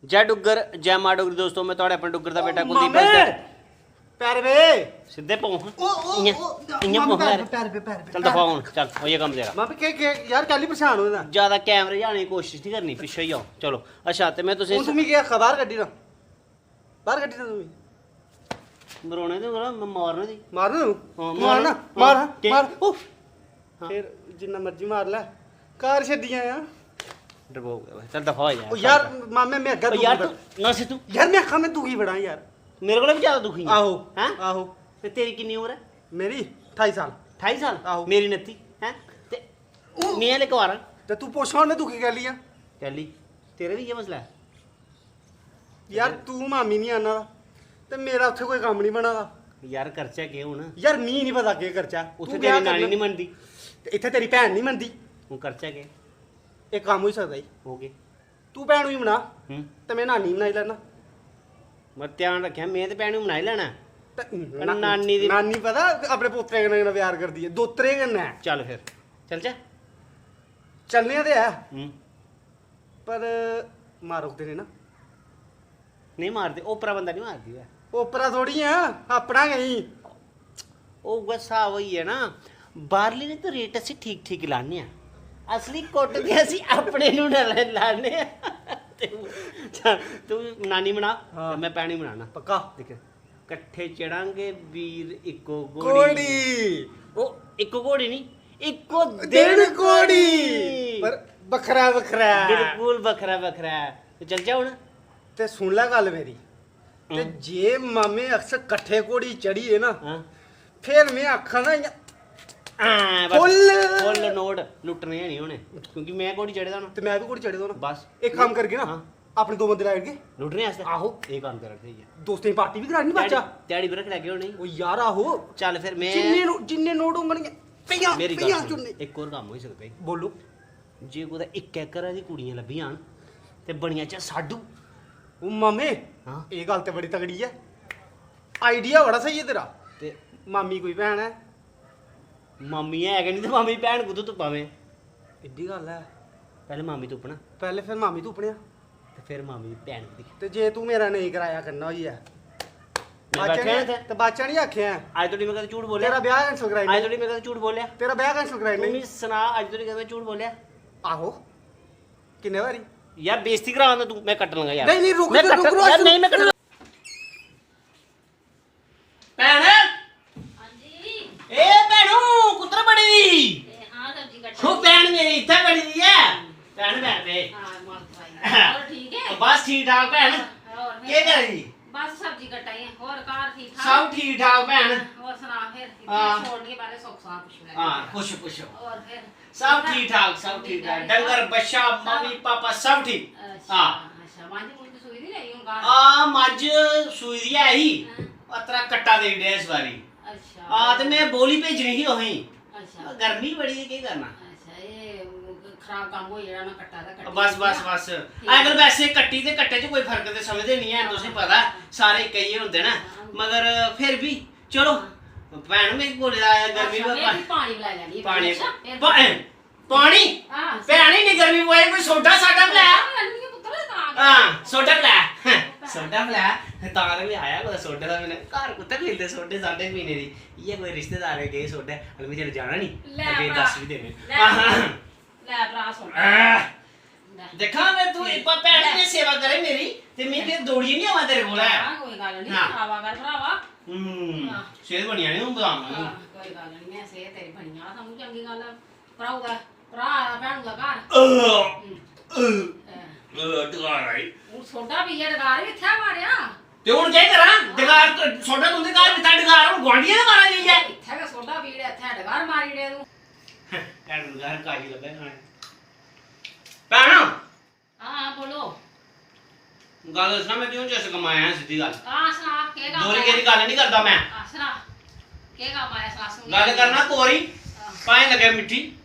जय डुगर जय मां डुगर दोस्तों मैं थोड़े अपने डुगर का बेटा कुलदीप पैर वे सीधे पहुंच इयां पहुंच चल दफा हुन चल हो ये काम तेरा मां के यार कैली परेशान हो ना ज्यादा कैमरे जाने की कोशिश नहीं करनी पीछे ही आओ चलो अच्छा ते मैं तुझे तुम क्या खबर कड्डी ना बाहर कड्डी ना तुम मरोने दे मैं मारने दी मारना हाँ, मारना मार, मार के? मार उफ हाँ। फिर जिन्ना मर्जी मार ले कार छड्डियां यार डरबो गया चल दफा हो ओ यार मामे मैं अगर यार तू ना से तू यार मैं अखा में दुखी बड़ा यार मेरे को भी ज्यादा दुखी है आहो हैं आहो ते तेरी कितनी उम्र है मेरी 28 साल 28 साल आहो। मेरी 29 हैं ते मैं ले कवारा ते तू पोछा मैं दुखी कर लिया कैली तेरे भी ये मसला है यार तू मामी नहीं आना ते मेरा उत्थे कोई काम नहीं बना दा यार खर्चा के हुन यार मी नहीं पता के खर्चा उत्थे तेरी नानी नहीं मनदी इत्थे तेरी भैन नहीं मनदी हूं खर्चा के ਇਹ ਕੰਮ ਹੋ ਹੀ ਸਕਦਾ ਜੀ हो गए ਤੂੰ ਭੈਣ ਨੂੰ ਹੀ ਬਣਾ हूं ਤੇ ਮੈਂ ਨਾਨੀ ਬਣਾਈ ਲੈਣਾ मैं ध्यान रखिया मैं ते भैन नूं बनाई लेना ਤੇ ਨਾਨੀ ਦੀ ਨਾਨੀ ਪਤਾ ਆਪਣੇ ਪੋਤਰੇ ਕਨੇ ਪਿਆਰ ਕਰਦੀ ਹੈ ਦੋਤਰੇ ਕਨੇ चल फिर चल जा ਚੱਲਨੇ ਤੇ ਹੈ हूं ਪਰ ਮਾਰੋਕਦੇ ਨੇ ਨਾ नहीं मारते ओपरा बंदा नहीं मारदी है ਉਪਰਾ ਥੋੜੀ ਆ ਆਪਣਾ ਗਈ ਉਹ ਗੁੱਸਾ ਹੋਈ ਹੈ ਨਾ ਬਾਹਰਲੀ ਨੇ ਤਾਂ ਰੇਟ ਅਸੀਂ ਠੀਕ ਠੀਕ ਲਾਣੇ ਆ ਅਸਲੀ ਕੁੱਟ ਕੇ ਅਸੀਂ ਆਪਣੇ ਨੂੰ ਨਾ ਲਾਣੇ ਆ ਤੂੰ ਨਾਨੀ ਬਣਾ ਹਾਂ। ਤੇ ਮੈਂ ਪੈਣੀ ਬਣਾਣਾ ਪੱਕਾ ਦੇਖ ਇਕੱਠੇ ਚੜਾਂਗੇ ਵੀਰ ਇੱਕੋ ਘੋੜੀ ਕੋੜੀ ਉਹ ਇੱਕੋ ਘੋੜੀ ਨਹੀਂ ਇੱਕੋ ਦਿਨ ਕੋੜੀ ਪਰ ਵੱਖਰਾ ਵੱਖਰਾ ਬਿਲਕੁਲ ਵੱਖਰਾ ਵੱਖਰਾ ਤੇ ਚੱਲ ਜਾ ਹੁਣ ਤੇ ਸੁਣ ਲੈ ਗੱਲ ਮੇਰੀ ਤੇ ਜੇ ਮਾਮੇ ਅਕਸਰ ਇਕੱਠੇ ਕੋੜੀ ਚੜੀ ਹੈ ਨਾ ਹਾਂ ਫਿਰ ਮੈਂ ਆਖਾਂ ਨਾ ਫੁੱਲ ਨੋਟ ਲੁੱਟਣੇ ਨਹੀਂ ਹੋਣੇ ਕਿਉਂਕਿ ਮੈਂ ਘੋੜੀ ਚੜਦਾ ਨਾ ਤੇ ਮੈਂ ਵੀ ਕੋੜੀ ਚੜੇ ਦੋ ਨਾ ਬਸ ਇੱਕ ਕੰਮ ਕਰਕੇ ਨਾ ਹਾਂ। ਆਪਣੇ ਦੋ ਬੰਦੇ ਲਾਇਣਗੇ ਲੁੱਟਣੇ ਵਾਸਤੇ ਆਹੋ। ਇਹ ਕੰਮ ਕਰ ਰਹੀ ਹੈ ਦੋਸਤਾਂ ਦੀ ਪਾਰਟੀ ਵੀ ਕਰਾਣੀ ਬੱਚਾ ਦਿਹਾੜੀ ਵੀ ਰੱਖ ਲੈ ਕੇ ਹੋਣੀ ਉਹ ਯਾਰ ਆਹੋ ਚੱਲ ਫਿਰ ਮੈਂ ਜਿੰਨੇ ਨੋਟ ਹੋਣਗੇ ਪਈਆਂ ਮੇਰੀ ਪਈਆਂ ਗੱਲ ਚੁੰਨੇ ਸੁਣ, ਇੱਕ ਹੋਰ ਕੰਮ ਹੋ ਸਕਦਾ ਈ। ਬੋਲੋ ਜੇ ਕੋਈ 1 ਏਕੜ ਦੀ ਕੁੜੀਆਂ ਲੱਭੀਆਂ ਹਨ ਤੇ ਬਣੀਆਂ ਚ ਸਾਡੂ ਉਹ ਮਾਮੇ ਹਾਂ ਇਹ ਗੱਲ ਤੇ ਬੜੀ ਤਗੜੀ ਹੈ ਆਈਡੀਆ ਬੜਾ ਸਹੀ ਹੈ ਤੇਰਾ ਤੇ ਮਾਮੀ ਕੋਈ ਭੈਣ ਹੈ ਮਾਮੀ ਹੈ ਕਿ ਨਹੀਂ ਤੇ ਮਾਮੀ ਭੈਣ ਕੋ ਤੂੰ ਪਾਵੇਂ ਇੱਡੀ ਗੱਲ ਹੈ ਪਹਿਲੇ ਮਾਮੀ ਤੂੰ ਆਪਣਾ ਪਹਿਲੇ ਫਿਰ ਮਾਮੀ ਤੂੰ ਆਪਣਿਆ ਤੇ ਫਿਰ ਮਾਮੀ ਦੀ ਭੈਣ ਦੀ ਤੇ ਜੇ ਤੂੰ ਮੇਰਾ ਨਹੀਂ ਕਰਾਇਆ ਕਰਨਾ ਹੋਈ ਹੈ ਮੈਂ ਬੈਠਿਆ ਇੱਥੇ। ਤੇ ਬਾਚਾ ਨਹੀਂ ਆਖਿਆ ਅੱਜ ਤੋਂ ਮੈਂ ਕਦੇ ਝੂਠ ਬੋਲਿਆ ਤੇਰਾ ਵਿਆਹ ਕੈਂਸਲ ਕਰਾਈ ਅੱਜ ਤੋਂ ਮੈਂ ਕਦੇ ਝੂਠ ਬੋਲਿਆ ਤੇਰਾ ਵਿਆਹ ਕੈਂਸਲ ਕਰਾਈ ਤੂੰ ਨਹੀਂ ਵੀ ਸੁਣਾ ਅੱਜ ਤੋਂ ਕਦੇ ਮੈਂ ਝੂਠ ਬੋਲਿਆ ਆਹੋ ਕਿੰਨੇ ਵਾਰੀ ਯਾਰ ਬੇਇੱਜ਼ਤੀ ਕਰਾਉਂਦਾ ਤੂੰ ਮੈਂ ਕੱਟ ਲਾਂਗਾ ਯਾਰ ਨਹੀਂ, ਨਹੀਂ, ਰੁਕ ਮੈਂ ਜਾ, ਕੱਟ- ਰੁਕ, ਰੁਕ, ਯਾਰ ਨਹੀਂ ਮੈਂ ਕੱਟ ਭੈਣ ਹਾਂਜੀ ਏ ਭੈਣੂ ਕੁੱਤਰ ਬੜੀ ਦੀ ਤੇ ਹਾਂ ਸਬਜ਼ੀ ਕੱਟ ਉਹ ਭੈਣ ਮੇਰੀ ਇੱਥੇ ਬੜੀ ਦੀ ਹੈ ਭੈਣ ਭੈਣ ਵੇ ਹਾਂ ਮਾਰ ਭਾਈ ਹੋਰ ਠੀਕ ਹੈ ਬਸ ਠੀਕ ਠਾਕ ਭੈਣ ਹੋਰ ਕੀ ਕਰੀ ਬਸ ਸਬਜ਼ੀ ਕੱਟਾਈ ਹੋਰ ਕਾਰ ਠੀਕ ਠਾਕ ਸਭ ਠੀਕ ਠਾਕ ਭੈਣ ਹੋਰ ਸੁਣਾ ਫਿਰ ਹਾਂ। ਛੋੜਨ ਕੇ ਬਾਰੇ ਸੁੱਖ ਸਾਂ ਪੁੱਛ ਲੈ ਹਾਂ ਖੁਸ਼ ਖੁਸ਼ ਹੋਰ ਫਿਰ ਸਭ ਠੀਕ ਠਾਕ ਸਭ ਠੀਕ ਠਾਕ ਡੰਗਰ ਬੱਚਾ ਮੰਮੀ ਪਾਪਾ ਸਭ ਠੀਕ ਹਾਂ ਅੱਛਾ ਮਾਂ ਜੀ ਮੁੰਡੀ ਸੂਈ ਨਹੀਂ ਲਈ ਹੁਣ ਕਾਰ ਆ ਮੱਝ ਸੂਈ ਦੀ ਆਈ ਅਤਰਾ ਕੱਟਾ ਦੇ ਡਿਆ ਇਸ ਵਾਰੀ ਅੱਛਾ ਆ ਤੇ ਮੈਂ ਬੋਲੀ ਭੇਜਣੀ ਸੀ ਉਹੀ ਅੱਛਾ ਗਰਮੀ ਬੜੀ ਹੈ ਕੀ ਕਰਨਾ ਅੱਛਾ ਇਹ ਖਰਾਬ ਕੰਮ ਹੋ ਜਿਹੜਾ ਨਾ ਕੱਟਾ ਦਾ ਕੱਟੀ ਬਸ ਬਸ ਬਸ ਅਗਰ ਵੈਸੇ ਕੱਟੀ ਤੇ ਕੱਟੇ 'ਚ ਕੋਈ ਫਰਕ ਤੇ ਸਮਝਦੇ ਨਹੀਂ ਹੈ ਤੁਸੀਂ ਪਤਾ ਸਾਰੇ ਕਈ ਹੁੰਦੇ ਨਾ ਮਗਰ ਫਿਰ ਵੀ ਚਲੋ ਭੈਣ ਮੇਰੀ ਕੋਲ ਆਇਆ ਗਰਮੀ ਅੱਛਾ, ਮੈਂ ਪਾਣੀ ਬੁਲਾ ਲੈਣੀ ਪਾਣੀ ਅੱਛਾ, ਫਿਰ- ਪਾਣੀ ਹਾਂ ਭੈਣ ਹੀ ਨਹੀਂ ਗਰਮੀ ਪਈ ਕੋਈ ਸੋਡਾ ਸਾਡਾ ਬਲਾ ਨਹੀਂ ਪੁੱਤਰ ਤਾਂ ਹਾਂ ਸੋਡਾ ਬਲਾ ਸੋਡਾ ਬਲਾ ਤਾਂ ਵੀ ਆਇਆ ਕੋਈ ਸੋਡੇ ਦਾ ਮੈਨੇ ਘਰ ਕੁੱਤੇ ਮਿਲਦੇ ਸੋਡੇ ਸਾਡੇ ਮਹੀਨੇ ਦੀ ਇਹ ਕੋਈ ਰਿਸ਼ਤੇਦਾਰ ਹੈ ਗਏ ਸੋਡੇ ਹਲ ਵੀ ਜਾਣਾ ਨਹੀਂ ਲੈ ਅੱਗੇ ਭਰਾ, ਦੱਸ ਵੀ ਦੇਣੇ ਲੈ ਭਰਾ ਸੁਣ ਲੈ ਦੇਖਾਂ ਮੈਂ ਤੂੰ ਇੱਕ ਭੈਣ ਨੇ ਸੇਵਾ ਕਰੇ ਮੇਰੀ ਤੇ ਮੈਂ ਫਿਰ ਦੌੜੀ ਨਹੀਂ ਆਵਾਂ ਤੇਰੇ ਕੋਲ ਹਾਂ ਕੋਈ ਗੱਲ ਨਹੀਂ ਹਾਂ। ਆਵਾ ਕਰ ਭਰਾਵਾ ਹਾਂ। ਸੇਧ ਬਣਿਆ ਨਹੀਂ ਹੁਣ ਬਦਾਮ ਹਾਂ, ਕੋਈ ਗੱਲ ਨਹੀਂ ਮੈਂ ਸੇ ਤੇਰੀ ਬਣੀਆਂ ਤਾਂ ਚੰਗੀ ਗੱਲ ਆ ਭਰਾਉ ਦਾ ਭਰਾ ਭੈਣ ਦਾ ਘਰ ਡਗਾਰ ਆਈ ਉਹ ਛੋਟਾ ਵੀ ਡਗਾਰ ਵੀ ਇੱਥੇ ਮਾਰਿਆ ਤੇ ਹੁਣ ਕੀ ਕਰਾਂ ਡਗਾਰ ਛੋਟਾ ਤੁੰਦੇ ਘਰ ਵੀ ਤਾਂ ਡਗਾਰ ਹੁਣ ਗਵਾਂਢੀਆਂ ਦਾ ਮਾਰਾ ਜਾਈਏ ਇੱਥੇ ਦਾ ਛੋਟਾ ਵੀ ਇੱਥੇ ਡਗਾਰ ਮਾਰੀ ੜੇ ਤੂੰ ਭੈਣ ਨੂੰ ਘਰ ਕਾਹੀ ਲੱਭੇ ਖਾਣੇ ਭੈਣ ਹਾਂ ਬੋਲੋ ਗੱਲ ਦੱਸਣਾ ਮੈਂ ਕਿਉਂ ਜੈਸੇ ਕਮਾਇਆ ਸਿੱਧੀ ਗੱਲ ਆ ਸੁਣਾ ਕੀ ਕੰਮ ਦੋਰੀ ਦੀ ਗੱਲ ਨਹੀਂ ਕਰਦਾ ਮੈਂ ਆ ਸੁਣਾ ਕੀ ਕੰਮ ਆਇਆ ਸੁਣਾ ਸੁਣ ਗੱਲ ਕਰਨਾ ਤੋਰੀ ਪਾਣੀ ਲੱਗੇ ਮਿੱਠੀ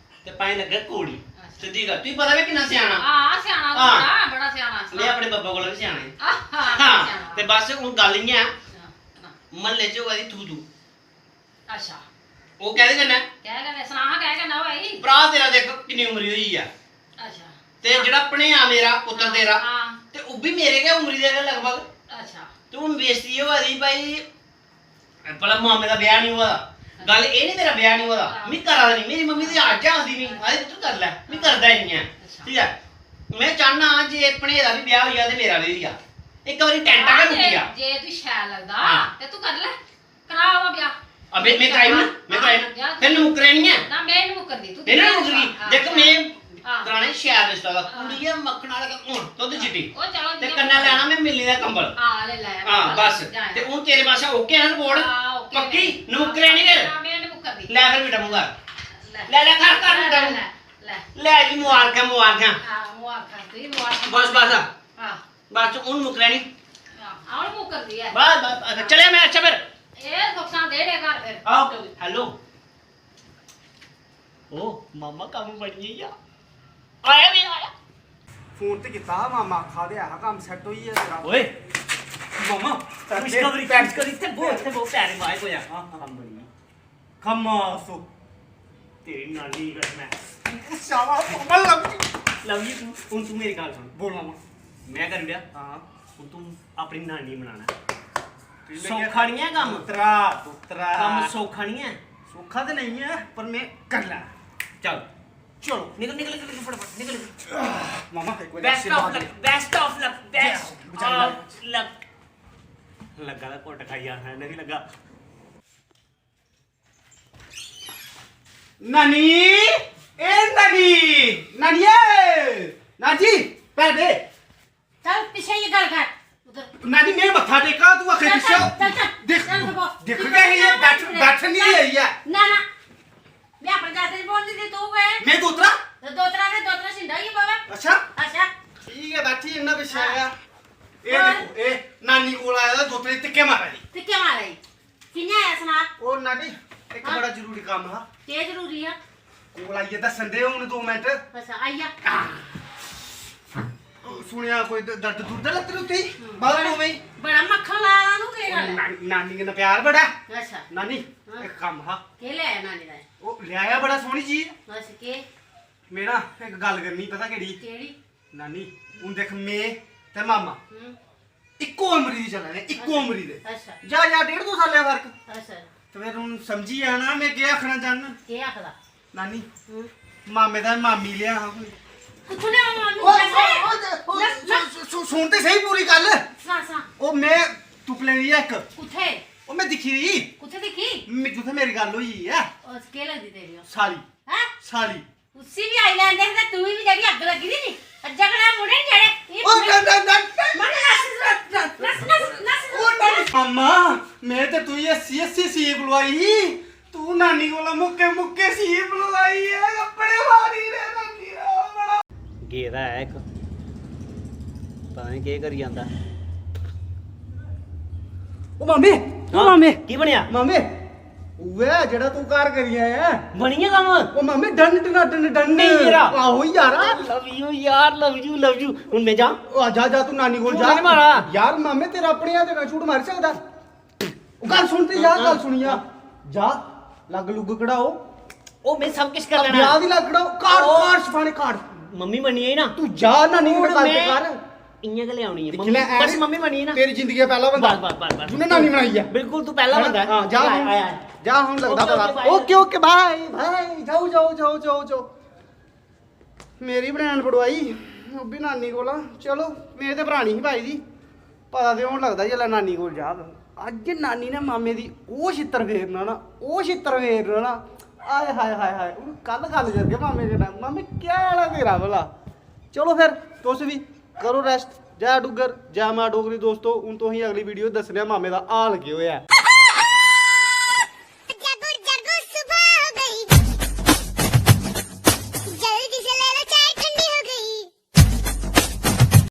ਤੇ ਪਾਣੀ ਲੱਗੇ ਕੋੜੀ ਸਿੱਧੀ ਗੱਲ ਤੂੰ ਪਤਾ ਵੀ ਕਿੰਨਾ ਸਿਆਣਾ ਆ ਸਿਆਣਾ ਹਾਂ। ਬੜਾ ਸਿਆਣਾ ਮੈਂ ਆਪਣੇ ਬੱਬਾ ਕੋਲ ਵੀ ਸਿਆਣਾ ਹੈ। ਹਾਂ ਹਾਂ ਤੇ ਬਸ ਹੁਣ ਗੱਲ ਹੀ ਆ ਸਿਆਣਾ। ਮੱਲੇ ਚ ਉਹਦੀ ਥੂ ਥੂ ਅੱਛਾ ਉਹ ਕਹਿੰਦੇ ਕਹਿੰਦਾ ਕਹਿ ਕਹਿੰਦੇ ਸੁਣਾ ਕਹਿ ਕਹਿੰਦਾ ਭਾਈ ਭਰਾ ਤੇਰਾ ਦੇਖ ਕਿੰਨੀ ਉਮਰ ਹੋਈ ਆ ਅੱਛਾ ਤੇ ਜਿਹੜਾ ਆਪਣੇ ਆ ਮੇਰਾ ਪੁੱਤਰ ਤੇਰਾ ਹਾਂ ਤੇ ਤੇ ਉਹ ਵੀ ਮੇਰੇ ਕੇ ਉਮਰੀ ਦੇ ਲਗਭਗ ਅੱਛਾ ਤੂੰ ਬੇਇੱਜ਼ਤੀ ਹੋਆ ਦੀ ਭਾਈ ਭਲਾ ਮਾਮੇ ਦਾ ਵਿਆਹ ਨਹੀਂ ਹੋਇਆ ਗੱਲ ਇਹ ਨਹੀਂ ਮੇਰਾ ਵਿਆਹ ਨਹੀਂ ਹੋਇਆ ਮੈਂ ਕਰਾ ਨਹੀਂ ਮੇਰੀ ਮੰਮੀ ਦੀ ਅੱਜ ਆਖਦੀ ਨਹੀਂ ਆਏ ਤੂੰ ਕਰ ਲੈ ਮੈਂ ਕਰਦਾ ਹੀ ਨਹੀਂ ਆ ਠੀਕ ਹੈ ਮੈਂ ਚਾਹਨਾ ਜੇ ਆਪਣੇ ਦਾ ਵੀ ਵਿਆਹ ਹੋਇਆ ਤੇ ਮੇਰਾ ਵੀ ਹੋਇਆ ਇੱਕ ਵਾਰੀ ਟੈਂਟਾ ਕੇ ਰੁਕੀ ਆ ਜੇ ਤੂੰ ਸ਼ੈਲ ਲੱਗਦਾ ਤੇ ਤੂੰ ਕਰ ਲੈ ਕਰਾਵਾ ਵਿਆਹ ਅਬੇ ਮੈਂ ਕਰਾਈ ਨਾ ਤੈਨੂੰ ਮੁਕਰਣੀ ਹੈ ਨਾ ਮੈਂ ਨਹੀਂ ਮੁਕਰਦੀ ਤੂੰ ਤੈਨੂੰ ਮੁਕਰਗੀ ਦੇਖ ਮੈਂ ਕਰਾਣੇ ਸ਼ਹਿਰ ਰਿਸ਼ਤਾ ਦਾ ਕੁੜੀ ਹੈ ਮੱਖਣ ਵਾਲਾ ਦੁੱਧ ਚਿੱਟੀ ਉਹ ਚਲੋ ਤੇ ਕੰਨਾ ਲੈਣਾ ਮੈਂ ਮਿਲਣੀ ਦਾ ਕੰਬਲ ਲੈ ਹਾਂ ਬਸ ਤੇ ਹੁਣ ਤੇਰੇ ਪਾਸੇ ਓਕੇ ਹੈ ਰਿਪੋਰਟ ਪੱਕੀ ਨੁਕਰਣੀ ਫਿਰ ਨਾ ਮੈਂ ਨਹੀਂ ਮੁਕਰਦੀ ਲੈ ਫਿਰ ਬੇਟਾ ਮੁੰਗਾ ਲੈ ਕਰ ਬੇਟਾ ਲੈ ਜੀ ਮੁਬਾਰਕਾਂ ਹਾਂ ਮੁਬਾਰਕਾਂ ਤੂੰ ਮੁਬਾਰਕਾਂ ਬਸ ਬਸ ਹੁਣ ਮੁਕਰਣੀ ਆਉਣ ਮੁਕਰਦੀ ਹੈ ਬਸ ਚਲੇ ਮੈਂ ਅੱਛਾ ਫਿਰ ਇਹ ਨੁਕਸਾਨ ਦੇ ਦੇ ਘਰ ਫਿਰ ਆਓ ਹੈਲੋ ਓ ਮਾਮਾ ਕੰਮ ਬਣੀ ਆ ਆਇਆ ਵੀ ਆਇਆ ਫੋਨ ਤੇ ਕੀਤਾ ਮਾਮਾ ਖਾ ਦੇ ਆ ਕੰਮ ਸੈੱਟ ਹੋਈ ਹੈ ਤੇਰਾ ਓਏ ਮਾਮਾ ਖੁਸ਼ਖਬਰੀ ਪੈਂਚ ਕਰੀ ਤੇ ਬਹੁਤ ਪਿਆਰੇ ਬਾਈ ਹੋਇਆ ਕੰਮ ਬਣੀ ਖਮਾਸੋ ਤੇਰੀ ਨਾਨੀ ਕਰ ਮੈਂ ਸ਼ਾਬਾਸ਼ ਮਾਮਾ ਲਵ ਯੂ ਹੁਣ ਤੂੰ ਮੇਰੀ ਗੱਲ ਸੁਣ ਬੋਲ ਮਾਮਾ ਮੈਂ ਕਰ ਲਿਆ ਹਾਂ ਹੁਣ ਤੂੰ ਆਪਣੀ ਨਾਨੀ ਬਣਾਣਾ ਸੌਖਾ ਨਹੀਂ ਹੈ ਕੰਮ ਉਤਰਾ ਕੰਮ ਸੌਖਾ ਨਹੀਂ ਹੈ ਸੌਖਾ ਤੇ ਨਹੀਂ ਹੈ ਪਰ ਮੈਂ ਕਰ ਲਾ ਚਲ ਚਲੋ ਨਿਕਲ ਫਟਾਫਟ ਨਿਕਲ ਮਾਮਾ ਇੱਕ ਵਾਰ ਬੈਸਟ ਆਫ ਲੱਕ ਬੈਸਟ ਬਚਾਈ ਆਫ ਲੱਕ ਲੱਗਾ ਦਾ ਘੁੱਟ ਖਾਈ ਜਾਣਾ ਨਹੀਂ ਲੱਗਾ ਨਾਨੀ ਨਾਨੀਏ ਨਾਜੀ ਪੈ ਦੇ ਚੱਲ ਪਿੱਛੇ ਇਹ ਗੱਲ ਕਰ ਉਧਰ ਨਾਨੀ ਮੈਂ ਮੱਥਾ ਟੇਕਾ ਤੂੰ ਆਖੇ ਪਿੱਛੇ ਦੇਖ ਦੇਖ ਕੇ ਇਹ ਬੈਠ ਨਹੀਂ ਰਹੀ ਹੈ ਨਾ ਮੈਂ ਆਪਣੇ ਦਾਦੇ ਨੂੰ ਬੋਲਦੀ ਸੀ ਤੂੰ ਗਏ ਮੈਂ ਦੋਤਰਾ ਦੋਤਰਾ ਸਿੰਦਾ ਹੀ ਬਾਬਾ ਅੱਛਾ ਠੀਕ ਹੈ ਬੈਠੀ ਇੰਨਾ ਪਿੱਛੇ ਆਇਆ ਇਹ ਦੇਖੋ ਇਹ ਨਾਨੀ ਕੋਲ ਆਇਆ ਦੋਤਰੇ ਟਿੱਕੇ ਮਾਰਿਆ ਜੀ ਤੇ ਕਿਉਂ ਆ ਰਹੀ ਕਿੰਨੇ ਆਇਆ ਸੁਣਾ ਉਹ ਨਾਨੀ ਇੱਕ ਬੜਾ ਜ਼ਰੂਰੀ ਕੰਮ ਆ ਤੇ ਜ਼ਰੂਰੀ ਆ ਕੋਲ ਆਈਏ ਦੱਸਣ ਦੇ ਹੁਣ 2 ਮਿੰਟ ਅੱਛਾ ਆਇਆ ਸੁਣਿਆ ਕੋਈ ਦਰਦ ਦੁਰਦ ਲੱਗ ਰਹੀ ਉੱਤੇ ਬਾਹਰ ਨੂੰ ਮੈਂ ਬੜਾ ਮੱਖਣ ਲਾਇਆ ਨੂੰ ਕੀ ਗੱਲ ਨਾਨੀ ਨਾਲ ਪਿਆਰ ਬੜਾ ਅੱਛਾ ਨਾਨੀ ਇੱਕ ਕੰਮ ਆ ਕੀ ਲੈ ਆਇਆ ਨਾਨੀ ਦਾ ਉਹ ਲਿਆਇਆ ਬੜਾ ਸੋਹਣੀ ਚੀਜ਼ ਅੱਛਾ ਕੀ ਮੇਰਾ ਇੱਕ ਗੱਲ ਕਰਨੀ ਪਤਾ ਕਿਹੜੀ ਨਾਨੀ ਹੁਣ ਦੇਖ ਮੈਂ ਤੇ ਮਾਮਾ ਹੂੰ ਇੱਕੋ ਉਮਰੀ ਦੀ ਚੱਲਣੇ ਇੱਕੋ ਉਮਰੀ ਦੇ ਅੱਛਾ ਜਾ 1.5 ਸਾਲ ਦਾ ਫਰਕ ਅੱਛਾ ਤੇ ਫਿਰ ਹੁਣ ਸਮਝੀ ਆ ਨਾ ਮੈਂ ਕੀ ਆਖਣਾ ਚਾਹਨਾ ਕੀ ਆਖਦਾ ਨਾਨੀ ਹੂੰ ਮਾਮੇ ਦਾ ਮਾਮੀ ਲਿਆ ਹਾਂ ਕੋਈ ਕੁੱਥੋਂ ਲਿਆ ਮਾਮੀ ਸੁਣ ਤੇ ਸਹੀ ਪੂਰੀ ਗੱਲ ਸਾਂ ਉਹ ਮੈਂ ਤੁਪਲੇ ਦੀ ਇੱਕ ਕੁੱਥੇ ਉਹ ਮੈਂ ਦਿਖੀ ਰਹੀ ਕੁੱਥੇ ਦੇਖੀ ਜਿੱਥੇ ਮੇਰੀ ਗੱਲ ਹੋਈ ਆ ਉਸ ਕੇ ਲੱਗਦੀ ਤੇਰੀ ਸਾਲੀ ਹੈ ਸਾਲੀ ਉਸੀ ਵੀ ਆਈਲੈਂਡ ਦੇ ਤੇ ਤੂੰ ਵੀ ਜਿਹੜੀ ਅੱਗ ਲੱਗੀ ਦੀ ਨਹੀਂ ਅੱਜਾ ਕੜਾ ਮੁੰਡੇ ਨੀ ਜਿਹੜੇ ਉਹ ਮਨ ਨਸ ਮਾਮਾ ਮੈਂ ਤੇ ਤੂੰ ਇਹ ਸੀ ਬੁਲਵਾਈ ਤੂੰ ਨਾਨੀ ਕੋਲ ਮੁੱਕੇ ਸੀ ਬੁਲਵਾਈ ਹੈ ਕੱਪੜੇ ਵਾਰੀ ਰੇ ਨਾਨੀ ਦਾ ਬੜਾ ਗੇਦਾ ਹੈ ਇੱਕ ਪਤਾ ਨਹੀਂ ਕੀ ਕਰੀ ਜਾਂਦਾ ਉਹ ਮਾਮੇ ਕੀ ਬਣਿਆ ਮਾਮੇ ਉਹ ਜਿਹੜਾ ਤੂੰ ਕਾਰ ਕਰੀ ਆਇਆ ਬਣੀ ਆ ਕੰਮ ਉਹ ਮਾਮੇ ਡੰਨ ਨਹੀਂ ਯਾਰਾ। ਆਹੋ ਯਾਰ ਲਵ ਯੂ ਯਾਰ ਲਵ ਯੂ ਹੁਣ ਮੈਂ ਜਾ ਉਹ ਜਾ ਤੂੰ ਨਾਨੀ ਕੋਲ ਝੂਠ ਜਾ ਨਹੀਂ ਮਾਰਾ। ਯਾਰ ਮਾਮੇ ਤੇਰਾ ਆਪਣੇ ਆ ਤੇ ਝੂਠ ਮਾਰ ਸਕਦਾ ਉਹ ਗੱਲ ਸੁਣ ਤੇ ਯਾਰ ਗੱਲ ਸੁਣੀਆ ਜਾ ਲੱਗ ਲੁੱਗ ਕਢਾਓ ਉਹ ਮੈਂ ਸਭ ਕੁਝ ਕਰ ਲੈਣਾ ਵਿਆਹ ਦੀ ਲੱਗ ਕਢਾਓ ਕਾਰਡ ਸਫਾਣੇ ਕਾਰਡ ਮੰਮੀ ਬਣੀ ਹੈ ਨਾ ਤੂੰ ਜਾ ਨਾਨੀ ਕੋਲ ਗੱਲ ਤੇ ਕਰ ਇੰਨੇ ਕਿ ਲਿਆਉਣੀ ਹੈ ਦੇਖੀ ਲੈ ਐ ਬਸ ਮੰਮੀ ਬਣੀ ਹੈ ਨਾ ਤੇਰੀ ਜ਼ਿੰਦਗੀ ਦਾ ਪਹਿਲਾ ਬੰਦਾ ਬਸ ਜਿਹਨੇ ਨਾਨੀ ਬਣਾਈ ਆ ਬਿਲਕੁਲ ਤੂੰ ਪਹਿਲਾ ਬੰਦਾ ਹਾਂ ਜਾ ਹੁਣ ਲੱਗਦਾ ਪਤਾ ਓਕੇ ਬਾਏ ਜਾਓ ਮੇਰੀ ਬਣਾਣ ਪੜਵਾਈ ਉਹ ਵੀ ਨਾਨੀ ਕੋਲ ਆ ਚਲੋ ਮੇਰੇ ਤੇ ਭਰਾਣੀ ਸੀ ਭਾਈ ਦੀ ਪਤਾ ਤੇ ਹੁਣ ਲੱਗਦਾ ਜੇ ਨਾਨੀ ਕੋਲ ਜਾ ਅੱਜ ਨਾਨੀ ਨੇ ਮਾਮੇ ਦੀ ਉਹ ਛਿੱਤਰ ਫੇਰਨਾ ਨਾ ਆਏ ਹਾਏ ਉਹ ਕੱਲ ਗੱਲ ਕਰਕੇ ਮਾਮੇ ਦੇ ਨਾਲ ਮਾਮੇ ਕਿਆ ਵਾਲਾ ਤੇਰਾ ਭਲਾ ਚਲੋ ਫਿਰ ਤੁਸੀਂ ਵੀ ਕਰੋ ਰੈਸਟ ਜੈ ਡੁੱਗਰ ਜੈ ਮਾਂ ਡੋਗਰੀ ਦੋਸਤੋ ਹੁਣ ਤੋਂ ਹੀ ਅਗਲੀ ਵੀਡੀਓ ਦੱਸਣਿਆ ਮਾਮੇ ਦਾ ਹਾਲ ਕੀ ਹੋਇਆ